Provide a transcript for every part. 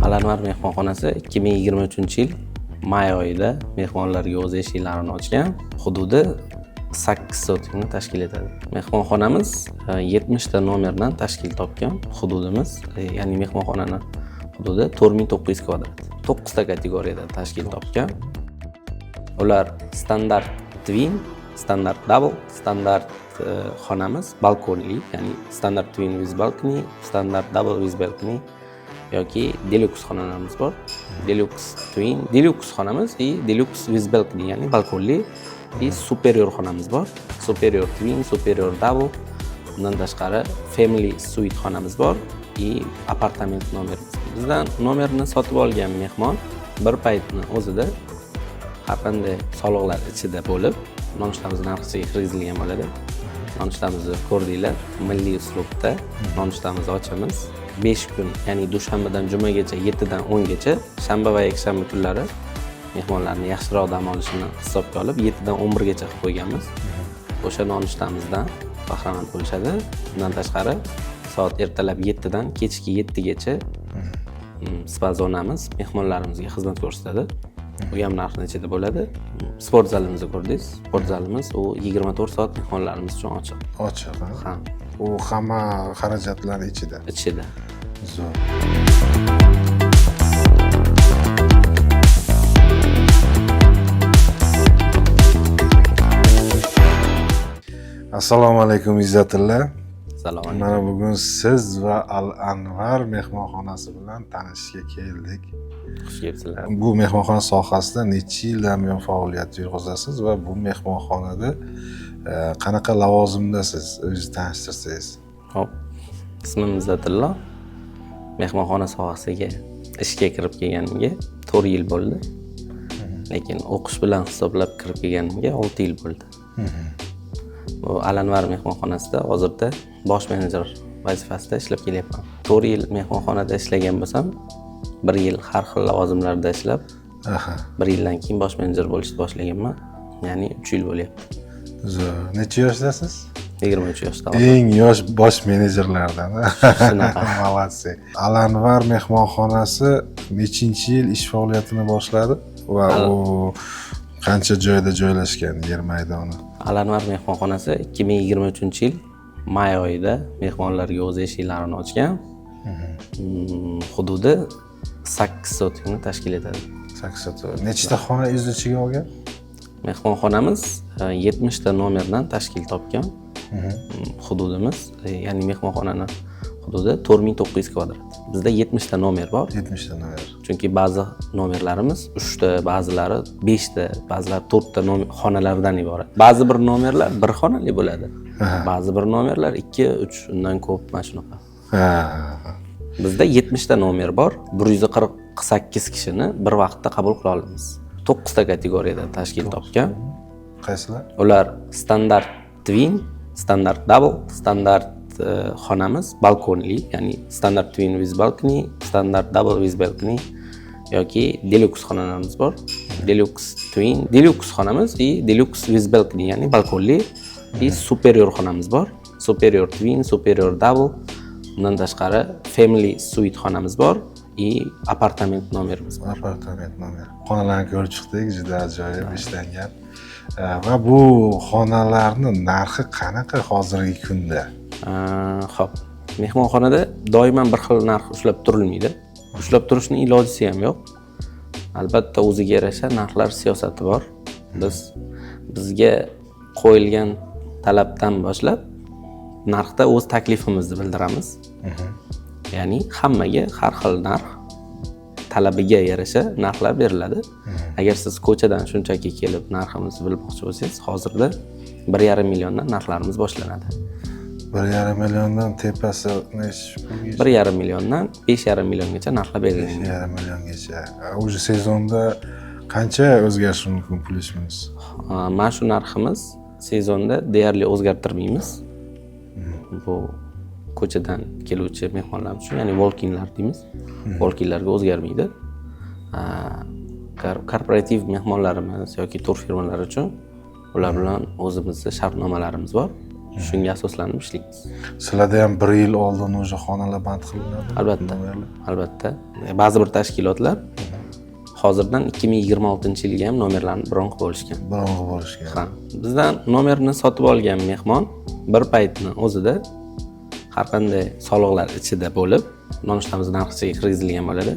Alanvar mehmonxonasi 2023-yil may oyida mehmonlarga o'z eshiklarini ochgan. Hududi 8 sotikni tashkil etadi. Mehmonxonamiz 70 ta nomerdan tashkil topgan. Hududimiz, ya'ni mehmonxonaning hududi 4900 kvadrat. 9 ta kategoriyada tashkil topgan. Ular standart twin, standart double, standart xonamiz balkonli, ya'ni standart twin with balcony, standart double with balcony yoki deluxe xonalarimiz bor. Deluxe twin, deluxe xonamiz va deluxe with balcony, ya'ni balkonli va superior xonamiz bor. Superior twin, superior double. Bundan tashqari family suite xonamiz bor va apartament nomerimiz. Bizdan nomerni sotib olgan mehmon bir paytni o'zida har qanday soliqlar ichida bo'lib, nonushtamizning narxiga kirgizilgan bo'ladi. Nonushtamimizni ko'rdinglar, milliy uslubda nonushtamimizni ochamiz. 5 kun, ya'ni dushanbadan jumagacha 7 dan 10 gacha, shanba va yakshanba kunlari mehmonlarning yaxshiroq dam olishini hisobga olib 7 dan 11 gacha qilib qo'yganmiz. O'sha nonushtamizdan bahramand bo'lishadi. Bundan tashqari soat ertalab 7 dan kechki 7 gacha spa zonamiz mehmonlarimizga xizmat ko'rsatadi. Bu ham narxning ichida bo'ladi. Sport zalimizni ko'rdingiz. Sport zalimiz u 24 soat mehmonlarimiz uchun ochiq. Ochiq, ha. U hamma xarajatlar ichida. Ichida. Zo'r. Assalomu alaykum Izzatilla. Assalomu alaykum. Mana bugun siz va Al-Anvar mehmonxonasi bilan tanishishga keldik. Xush kelibsizlar. Bu mehmonxona sohasida necha yildan buyon faoliyat yurg'izasiz va bu mehmonxonada qanaqa lavozimdasiz? O'zingizni tanishtirsangiz. Xo'p. Ismim Izzatilla. Mehmonxona sohasiga ishga kirib kelganimga 4 yil bo'ldi. Lekin o'qish bilan hisoblab kirib kelganimga 6 yil bo'ldi. Bu Alanvar mehmonxonasida hozirda bosh menejer vazifasida ishlab kelyapman. 4 yil mehmonxonada ishlagan bo'lsam, 1 yil har xil lavozimlarda ishlab, 1 yildan keyin bosh menejer bo'lishni boshlaganman. Ya'ni 3 yil bo'lyapti. Zo'r. Necha yoshdasiz? 23 yoshda. Eng yosh bosh menejerlardan. Shunaqa. Молодцы. Alanvar mehmonxonasi nechinchi yil ish faoliyatini boshladi va u qancha joyda joylashgan yer maydoni? Alanvar mehmonxonasi 2023-yil may oyida mehmonlarga o'z eshiklarini ochgan. Hududi 8 sotikni tashkil etadi. 8 sotik. Nechta xona o'z ichiga olgan? Mehmonxonamiz 70 ta nomerdan tashkil topgan. Hududimiz, ya'ni mehmonxonaning hududi 4900 kvadrat. Bizda 70 ta nomer bor. 70 ta nomer. Chunki ba'zi nomerlarimiz 3 ta, ba'zilari 5 ta, ba'zilari 4 ta xonalardan iborat. Ba'zi bir nomerlar bir xonali bo'ladi. Ba'zi bir nomerlar 2, 3, undan ko'p mana shunaqa. Bizda 70 ta nomer bor. 148 kishini bir vaqtda qabul qila olamiz. 9 ta kategoriyada tashkil topgan. Qaysilar? Ular standart twin, standart double, standart xonamiz balkonli, ya'ni standart twin with balcony, standart double with balcony yoki deluxe xonalarimiz bor. Deluxe twin, deluxe xonamiz va deluxe with balcony, ya'ni balkonli va superior xonamiz bor. Superior twin, superior double. Bundan tashqari family suite xonamiz bor va apartament nomerimiz bor. Apartament nomer. Xonalarni ko'rib chiqdik, juda ajoyib ishlangan. Va bu xonalarning narxi qanaqa hozirgi kunda? Xo'p. Mehmonxonada doimo bir xil narx ushlab turilmaydi. Ushlab turishning ilojisi ham yo'q. Albatta o'ziga yarasha narxlar siyosati bor. Bizga qo'yilgan talabdan boshlab narxda o'z taklifimizni bildiramiz. Ya'ni hammaga har xil narx talabiga yarasha narxlar beriladi. Agar siz ko'chadan shunchaki kelib narximizni bilmoqchi bo'lsangiz, hozirda 1,5 milliondan narxlarimiz boshlanadi. 1,5 milliondan tepasi necha? 1,5 milliondan 5,5 milliongacha narxlar berilgan. 5,5 milliongacha. O'sha sezonda qancha o'zgarishi mumkin plyus-minus? Mana shu narximiz sezonda deyarli o'zgartirmaymiz. Bu ko'chadan keluvchi mehmonlarimiz uchun, ya'ni walk-inlar deymiz. Walk-inlarga o'zgarmaydi. Korporativ mehmonlarimiz yoki tur firmalari uchun ular bilan o'zimizning shartnomalarimiz bor. Shunga asoslanib ishlaymiz. Sizlarda ham 1 yil oldin o'sha xonalar band qilinadi? Albatta. Ba'zi bir tashkilotlar hozirdan 2026-yilga ham nomerlarni bron qilib olishgan. Ha. Bizdan nomerni sotib olgan mehmon bir paytni o'zida har qanday soliqlar ichida bo'lib, nonushtamiz narxiga kirgizilgan bo'ladi.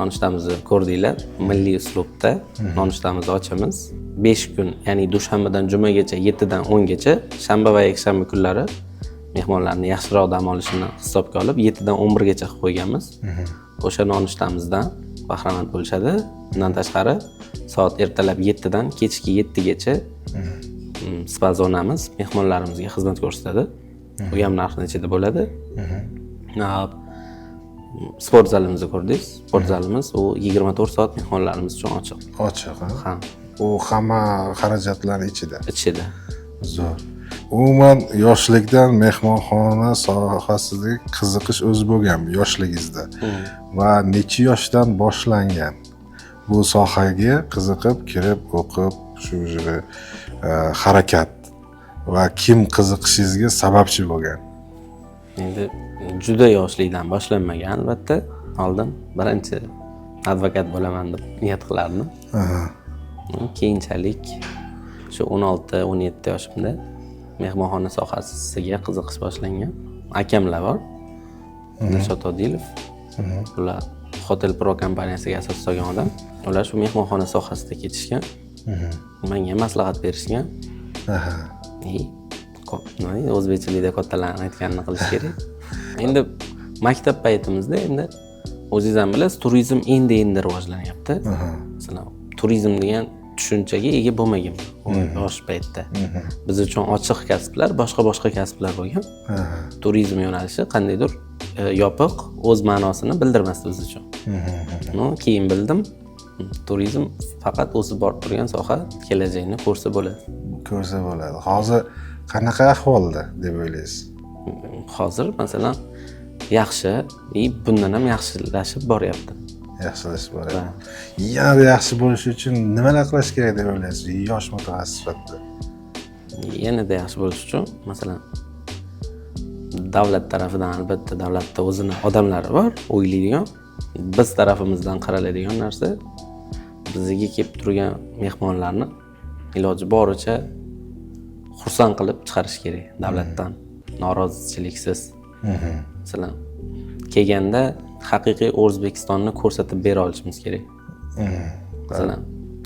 Nonushtamizni ko'rdinglar, milliy uslubda nonushtamizni ochamiz. 5 kun, ya'ni dushanbadan jumagacha 7 dan 10 gacha, shanba va yakshanba kunlari mehmonlarni yaxshiroq dam olishini hisobga olib 7 dan 11 gacha qilib qo'yganmiz. O'sha nonushtamizdan bahramand bo'lishadi. Bundan tashqari soat ertalab 7 dan kechki 7 gacha spa zonamiz mehmonlarimizga xizmat ko'rsatadi. Bu ham narxning ichida bo'ladi. Sport zalimizni ko'rdingiz. Sport zalimiz u 24 soat mehmonlarimiz uchun ochiq. Ochiq, ha. U hamma xarajatlar ichida. Ichida. Zo'r. Umuman yoshlikdan mehmonxona sohasidagi qiziqish o'zi bo'lganmi yoshligingizda? Va necha yoshdan boshlangan bu sohaga qiziqib kirib o'qib shu harakat va kim qiziqishingizga sababchi bo'lgan? Endi juda yoshlikdan boshlanmagan, albatta. Oldin birinchi advokat bo'laman deb niyat qilardim. Keyinchalik shu 16-17 yoshimda mehmonxona sohasiga qiziqish boshlangan. Akamlar bor. Dilshod Odilov. Ular Hotel Pro kompaniyasiga asos solgan odam. Ular shu mehmonxona sohasida ketishgan. Menga maslahat berishgan. O'zbekchilikda kattalarning aytganini qilish kerak. Endi maktab paytimizda endi o'zingiz ham bilasiz, turizm endi rivojlanyapti. Masalan, turizm degan tushunchaga ega bo'lmagan yosh paytda. Biz uchun ochiq kasblar, boshqa kasblar bo'lgan. Turizm yo'nalishi qandaydir yopiq, o'z ma'nosini bildirmasdi biz uchun. Keyin bildim, turizm faqat o'sib borib turgan soha, kelajakni ko'rsa bo'ladi. Hozir qanaqa ahvolda deb o'ylaysiz? Hozir masalan yaxshi, bundan ham yaxshilashib boryapti. Yaxshilashib boryapti. Yanada yaxshi bo'lish uchun nimalar qilish kerak deb o'ylaysiz? Yosh mutaxassis sifatida. Yanada yaxshi bo'lish uchun masalan davlat tarafidan albatta davlatda o'zini odamlari bor, o'ylaydigan, biz tarafimizdan qaraladigan narsa bizga kelib turgan mehmonlarni iloji boricha xursand qilib chiqarish kerak davlatdan, noroziliksiz. Masalan, kelganda haqiqiy O'zbekistonni ko'rsatib bera olishimiz kerak. Masalan,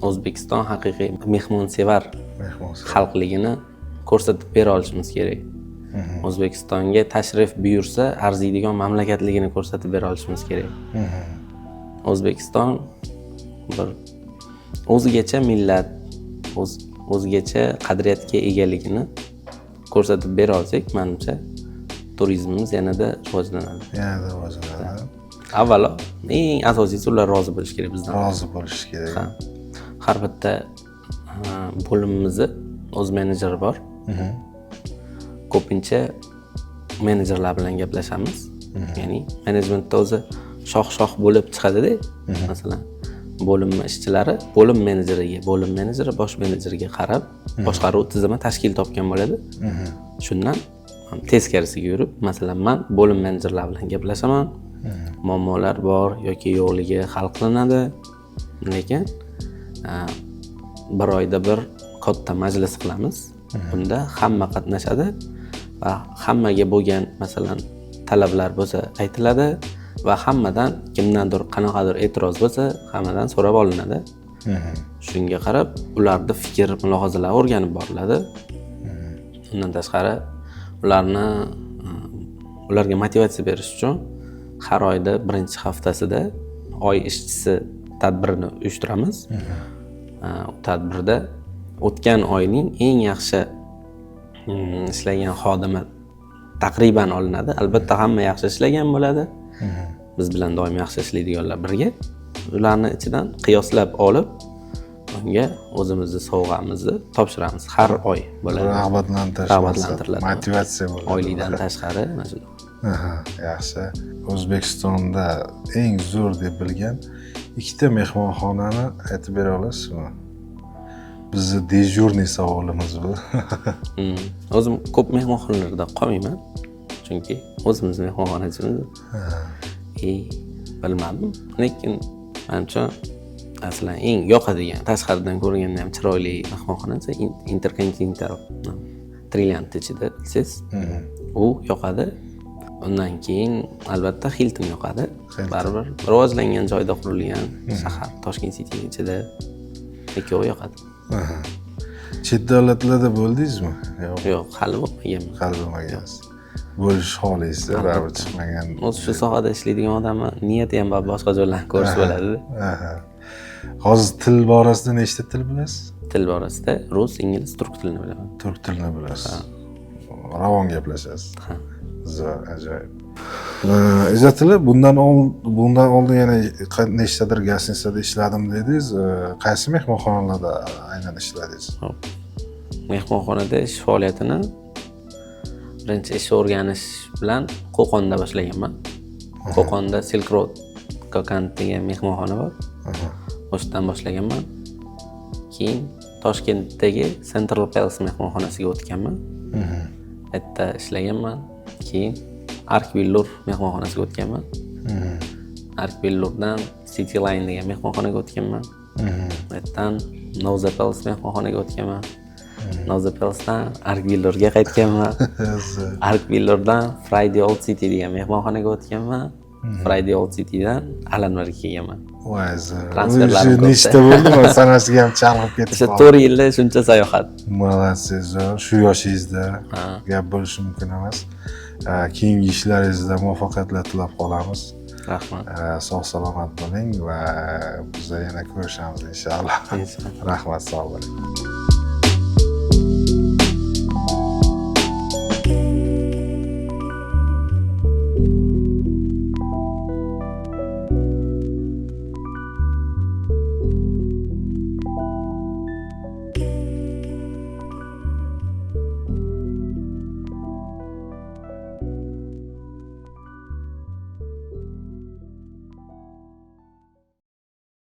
O'zbekiston haqiqiy mehmonsevar xalqligini ko'rsatib bera olishimiz kerak. O'zbekistonga tashrif buyursa arziydigan mamlakatligini ko'rsatib bera olishimiz kerak. O'zbekiston bir o'zigacha millat, o'zigacha qadriyatga egaligini ko'rsatib bera olsak, menimcha turizmimiz yanada rivojlanadi. Avvalo, eng asosiysi ular rozi bo'lish kerak bizdan. Rozi bo'lish kerak. Har bitta bo'limimizda o'z menejeri bor. Ko'pincha menejerlar bilan gaplashamiz. Ya'ni menejmentda o'zi shoh bo'lib chiqadi-da. Masalan, bo'lim ishchilari bo'lim menejeri bosh menejeriga qarab boshqaruv tizimi tashkil topgan bo'ladi. Shundan teskarisiga yurib, masalan, men bo'lim menejerlar bilan gaplashaman. Muammolar bor yoki yo'qligi hal qilinadi. Lekin bir oyda bir katta majlis qilamiz. Bunda hamma qatnashadi va hammaga bo'lgan masalan talablar bo'lsa aytiladi va hammadan kimdandir qanaqadir e'tiroz bo'lsa hammadan so'rab olinadi. Shunga qarab ularning fikr, mulohazalari o'rganib boriladi. Undan tashqari ularga motivatsiya berish uchun har oyda birinchi haftasida oy ishchisi tadbirini uyushtiramiz. Tadbirda o'tgan oyning eng yaxshi ishlagan xodimi taqriban olinadi. Albatta hamma yaxshi ishlagan bo'ladi. Biz bilan doim yaxshi ishlaydiganlar birga. Ularni ichidan qiyoslab olib, unga o'zimizni sovg'amizni topshiramiz. Har oy bo'ladi. Rag'batlantiriladi. Motivatsiya bo'ladi. Oylikdan tashqari mana shu. Yaxshi. O'zbekistonda eng zo'r deb bilgan ikkita mehmonxonani aytib bera olasizmi? bizni dejurniy savolimiz bu. O'zim ko'p mehmonxonalarda qolmayman. Chunki o'zimiz mehmonxonachimiz. Bilmadim. Lekin menimcha aslan eng yoqadigan, tashqaridan ko'rganda ham chiroyli mehmonxona Intercontinental Trilliant ichida bilsangiz. U yoqadi. Undan keyin albatta Hilton yoqadi. Baribir rivojlangan joyda qurilgan shahar Toshkent City ichida ikkovi yoqadi. Chet davlatlarda bo'ldingizmi? Yo'q, hali bo'lmaganman. Hali bo'lmagansiz. Bo'lish xohlaysizda, baribir chiqmagan. O'zi shu sohada ishlaydigan odamni niyati ham boshqa joylarni ko'rish bo'ladi. Hozir til borasida nechta til bilasiz? Til borasida rus, ingliz, turk tilini bilaman. Turk tilini bilasiz. Ravon gaplashasiz. Zo'r, ajoyib. Izzatilla, bundan oldin yana nechtadir gastnitsada ishladim dedingiz. Qaysi mehmonxonalarda aynan ishladingiz? Mehmonxonada ish faoliyatini birinchi ish o'rganish bilan Qo'qonda boshlaganman. Qo'qonda Silk Road Kokant degan mehmonxona bor. O'shdan boshlaganman. Keyin Toshkentdagi Central Palace mehmonxonasiga o'tganman. Yerda ishlaganman. Keyin Arkvillur mehmonxonasiga o'tganman. Arkvillurdan City Line degan mehmonxonaga o'tganman. Yerdan Navza Palace mehmonxonaga o'tganman. Navza Palacedan Arkvillurga qaytganman. Arkvillurdan Friday Old City degan mehmonxonaga o'tganman. Friday Old Citydan Alanvarga kelganman. Voy, transferlarim nechta bo'ldi? Men sanasiga ham chalg'ib ketdi. O'sha 4 yilda shuncha sayohat. Malatsiz, shu yoshingizda gap bo'lishi mumkin emas. Keyingi ishlaringizda muvaffaqiyatlar tilab qolamiz. Rahmat. Sog' salomat bo'ling va biz yana ko'rishamiz inshaalloh. Rahmat, sog' bo'ling.